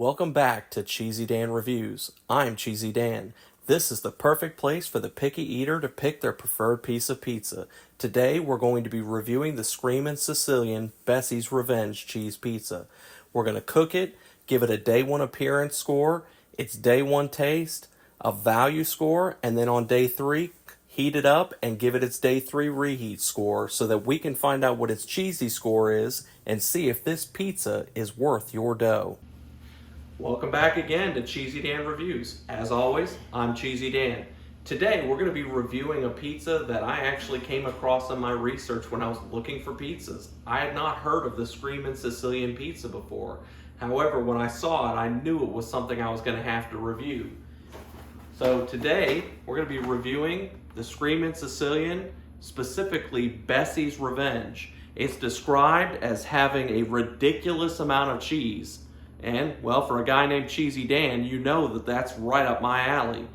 Welcome back to Cheesy Dan Reviews. I'm Cheesy Dan. This is the perfect place for the picky eater to pick their preferred piece of pizza. Today we're going to be reviewing the Screamin Sicilian Bessie's Revenge cheese pizza. We're going to cook it, give it a day one appearance score, its day one taste, a value score, and then on day three, heat it up and give it its day three reheat score so that we can find out what its cheesy score is and see if this pizza is worth your dough. Welcome back again to Cheesy Dan Reviews. As always, I'm Cheesy Dan. Today we're going to be reviewing a pizza that I actually came across in my research when I was looking for pizzas. I had not heard of the Screamin Sicilian pizza before. However, when I saw it, I knew it was something I was going to have to review. So today we're going to be reviewing the Screamin Sicilian, specifically Bessie's Revenge. It's described as having a ridiculous amount of cheese. And, well, for a guy named Cheesy Dan, you know that that's right up my alley.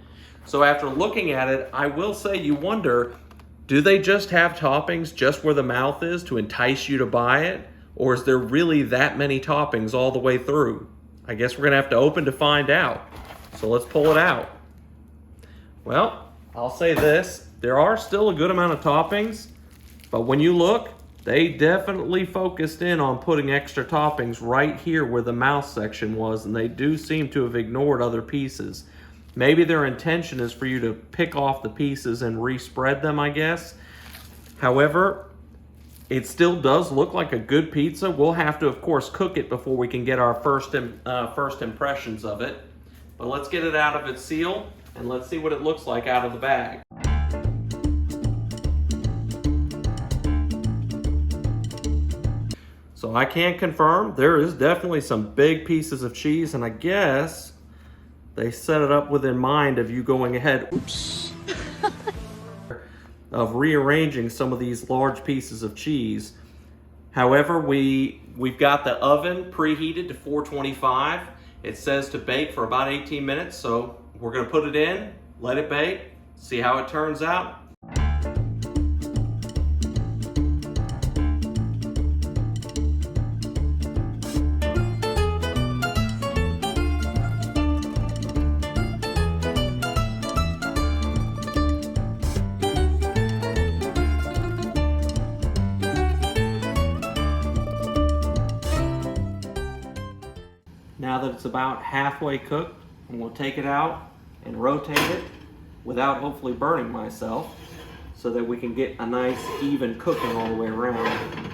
So after looking at it, I will say you wonder, do they just have toppings just where the mouth is to entice you to buy it? Or is there really that many toppings all the way through? I guess we're going to have to open to find out. So let's pull it out. Well, I'll say this, there are still a good amount of toppings, but when you look, they definitely focused in on putting extra toppings right here where the mouth section was, and they do seem to have ignored other pieces. Maybe their intention is for you to pick off the pieces and respread them, I guess. However, it still does look like a good pizza. We'll have to, of course, cook it before we can get our first impressions of it. But let's get it out of its seal, and let's see what it looks like out of the bag. So I can confirm there is definitely some big pieces of cheese, and I guess they set it up with in mind of you going ahead, of rearranging some of these large pieces of cheese. However, we've got the oven preheated to 425. It says to bake for about 18 minutes, so we're gonna put it in, let it bake, see how it turns out. Now that it's about halfway cooked, I'm going to take it out and rotate it without hopefully burning myself so that we can get a nice even cooking all the way around.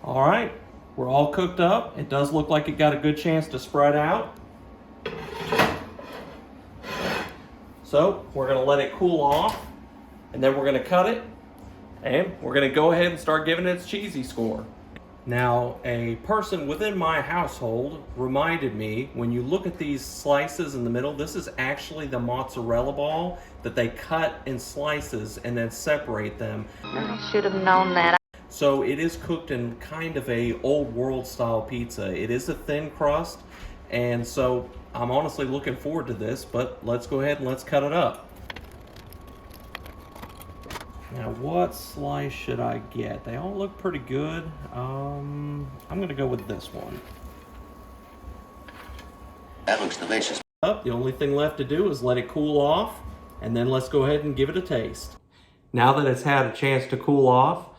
All right, we're all cooked up. It does look like it got a good chance to spread out. So we're gonna let it cool off, and then we're gonna cut it, and we're gonna go ahead and start giving it its cheesy score. Now, a person within my household reminded me, when you look at these slices in the middle, this is actually the mozzarella ball that they cut in slices and then separate them. I should have known that. So it is cooked in kind of a old world style pizza. It is a thin crust, and so I'm honestly looking forward to this, but let's go ahead and let's cut it up. Now, what slice should I get? They all look pretty good. I'm gonna go with this one. That looks delicious. The only thing left to do is let it cool off, and then let's go ahead and give it a taste. Now that it's had a chance to cool off,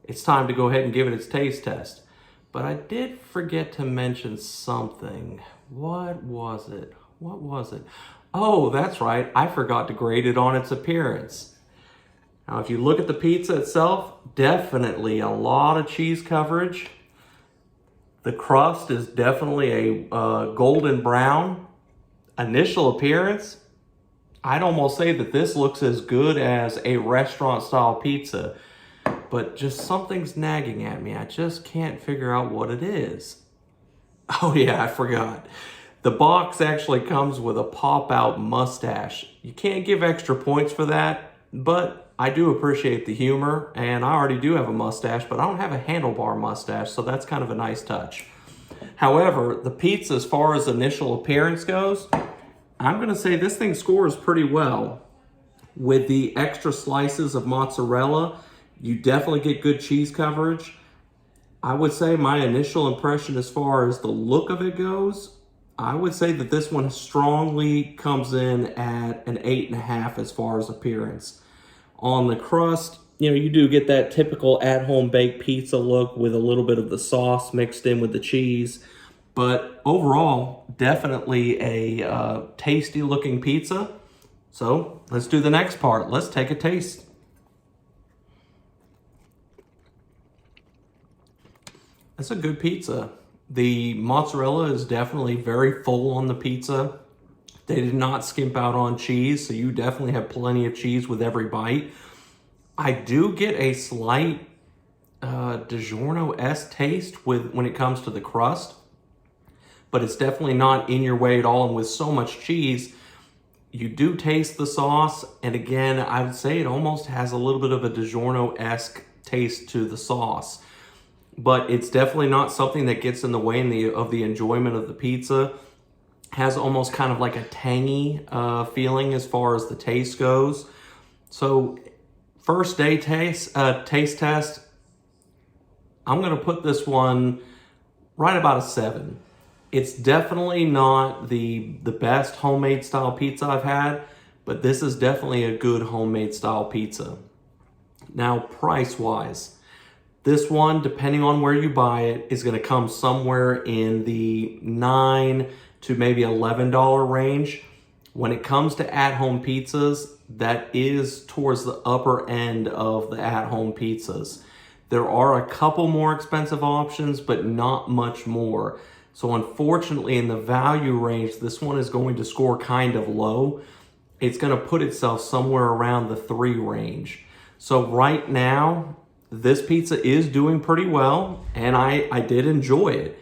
it's time to go ahead and give it its taste test. But I did forget to mention something. What was it? What was it? Oh, that's right. I forgot to grade it on its appearance. Now, if you look at the pizza itself, definitely a lot of cheese coverage. The crust is definitely a golden brown. Initial appearance, I'd almost say that this looks as good as a restaurant-style pizza. But just something's nagging at me. I just can't figure out what it is. Oh yeah, I forgot. The box actually comes with a pop-out mustache. You can't give extra points for that, but I do appreciate the humor, and I already do have a mustache, but I don't have a handlebar mustache, so that's kind of a nice touch. However, the pizza, as far as initial appearance goes, I'm going to say this thing scores pretty well. With the extra slices of mozzarella, you definitely get good cheese coverage. I would say my initial impression as far as the look of it goes, I would say that this one strongly comes in at an 8.5 as far as appearance. On the crust, you do get that typical at-home baked pizza look with a little bit of the sauce mixed in with the cheese. But overall, definitely a tasty looking pizza. So let's do the next part. Let's take a taste. It's a good pizza. The mozzarella is definitely very full on the pizza. They did not skimp out on cheese, so you definitely have plenty of cheese with every bite. I do get a slight DiGiorno-esque taste when it comes to the crust, but it's definitely not in your way at all. And with so much cheese, you do taste the sauce. And again, I would say it almost has a little bit of a DiGiorno-esque taste to the sauce. But it's definitely not something that gets in the way of the enjoyment of the pizza. Has almost kind of like a tangy feeling as far as the taste goes. So first day taste test, I'm going to put this one right about a 7. It's definitely not the best homemade style pizza I've had, but this is definitely a good homemade style pizza. Now, price-wise, this one, depending on where you buy it, is going to come somewhere in the $9 to maybe $11 range. When it comes to at-home pizzas, that is towards the upper end of the at-home pizzas. There are a couple more expensive options, but not much more. So unfortunately, in the value range, this one is going to score kind of low. It's going to put itself somewhere around the 3 range. So right now, this pizza is doing pretty well, and I did enjoy it.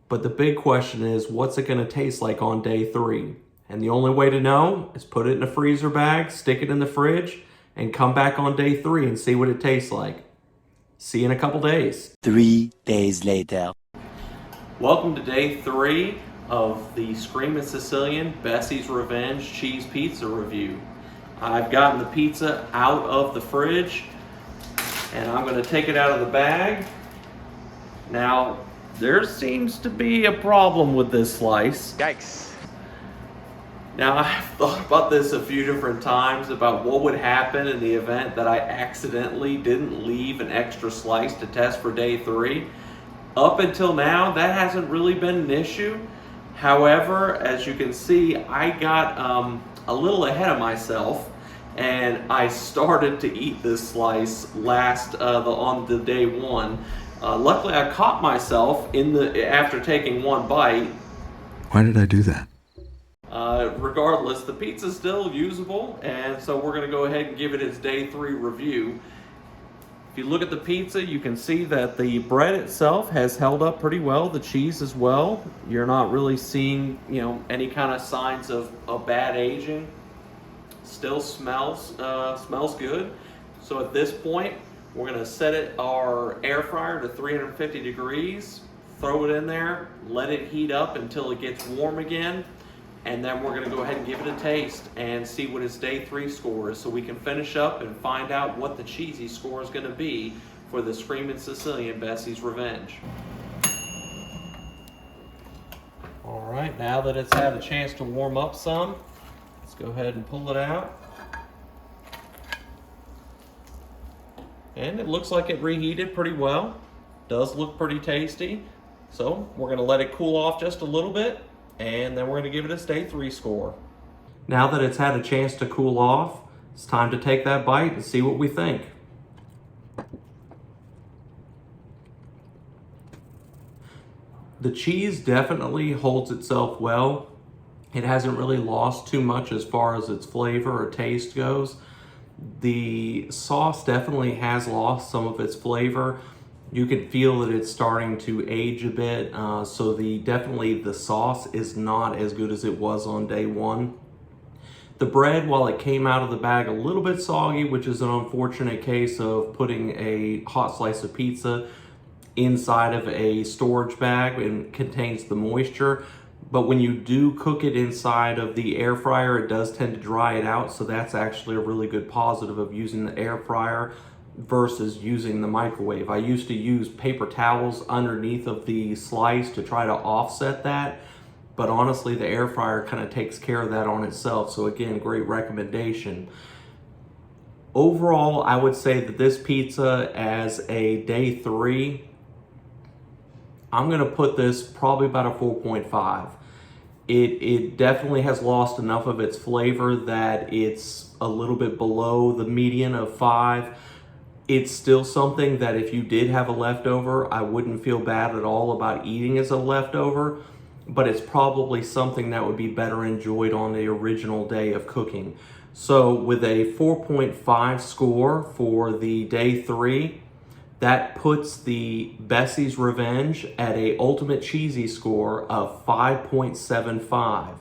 But the big question is, what's it going to taste like on day 3? And the only way to know is put it in a freezer bag, stick it in the fridge, and come back on day 3 and see what it tastes like. See you in a couple days. 3 days later. Welcome to day 3 of the Screamin Sicilian Bessie's Revenge cheese pizza review. I've gotten the pizza out of the fridge, and I'm going to take it out of the bag. Now, there seems to be a problem with this slice. Yikes. Now, I've thought about this a few different times about what would happen in the event that I accidentally didn't leave an extra slice to test for day 3. Up until now, that hasn't really been an issue. However, as you can see, I got a little ahead of myself, and I started to eat this slice on the day 1. Luckily, I caught myself after taking one bite. Why did I do that? Regardless, the pizza's still usable, and so we're going to go ahead and give it its day 3 review. If you look at the pizza, you can see that the bread itself has held up pretty well, the cheese as well. You're not really seeing, any kind of signs of bad aging. Still smells good. So at this point, we're going to set our air fryer to 350 degrees, throw it in there, let it heat up until it gets warm again, and then we're going to go ahead and give it a taste and see what its day 3 score is, so we can finish up and find out what the cheesy score is going to be for the Screamin Sicilian Bessie's Revenge. All right, now that it's had a chance to warm up some, let's go ahead and pull it out. And it looks like it reheated pretty well. Does look pretty tasty. So we're going to let it cool off just a little bit, and then we're going to give it its day 3 score. Now that it's had a chance to cool off, it's time to take that bite and see what we think. The cheese definitely holds itself well. It hasn't really lost too much as far as its flavor or taste goes. The sauce definitely has lost some of its flavor. You can feel that it's starting to age a bit, so definitely the sauce is not as good as it was on day 1. The bread, while it came out of the bag a little bit soggy, which is an unfortunate case of putting a hot slice of pizza inside of a storage bag and contains the moisture, but when you do cook it inside of the air fryer, it does tend to dry it out. So that's actually a really good positive of using the air fryer versus using the microwave. I used to use paper towels underneath of the slice to try to offset that, but honestly the air fryer kind of takes care of that on itself. So again, great recommendation. Overall, I would say that this pizza, as a day 3, I'm gonna put this probably about a 4.5. It definitely has lost enough of its flavor that it's a little bit below the median of 5. It's still something that if you did have a leftover, I wouldn't feel bad at all about eating as a leftover, but it's probably something that would be better enjoyed on the original day of cooking. So with a 4.5 score for the day 3, that puts the Bessie's Revenge at a ultimate cheesy score of 5.75.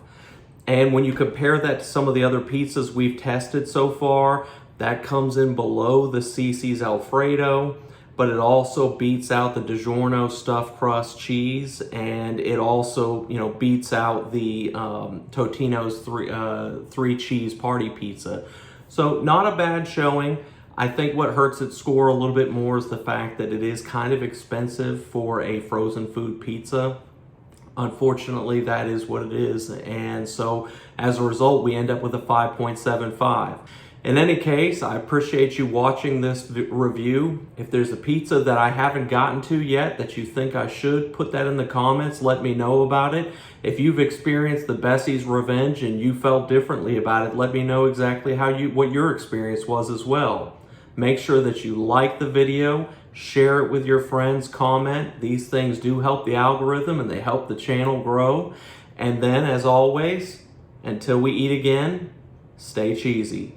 And when you compare that to some of the other pizzas we've tested so far, that comes in below the Cece's Alfredo, but it also beats out the DiGiorno stuffed crust cheese, and it also, beats out the Totino's three cheese party pizza. So not a bad showing. I think what hurts its score a little bit more is the fact that it is kind of expensive for a frozen food pizza. Unfortunately, that is what it is. And so as a result, we end up with a 5.75. In any case, I appreciate you watching this review. If there's a pizza that I haven't gotten to yet that you think I should, put that in the comments. Let me know about it. If you've experienced the Bessie's Revenge and you felt differently about it, let me know exactly what your experience was as well. Make sure that you like the video, share it with your friends, comment. These things do help the algorithm and they help the channel grow. And then, as always, until we eat again, stay cheesy.